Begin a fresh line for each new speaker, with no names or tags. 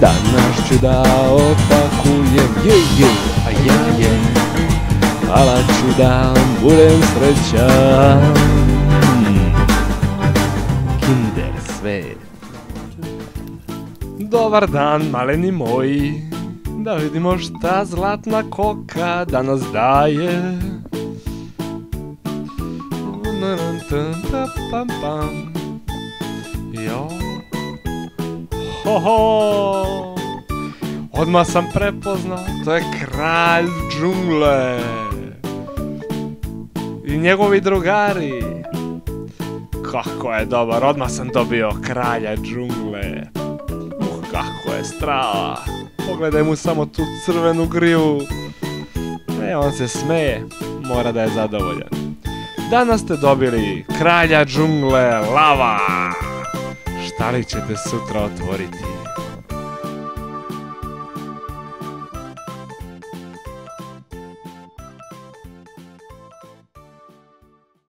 Danas ću da opakujem, a ja je, ala ću da budem srećan. Kinder svet. Dobar dan, maleni moji, da vidimo šta zlatna koka danas daje. Jo. Hoho! Odmah sam prepoznao, to je kralj džungle. I njegovi drugari. Kako je dobar, odmah sam dobio kralja džungle. Kako je strava. Pogledaj mu samo tu crvenu grivu. On se smeje, mora da je zadovoljan. Danas ste dobili kralja džungle, lava. Šta li ćete sutra otvoriti?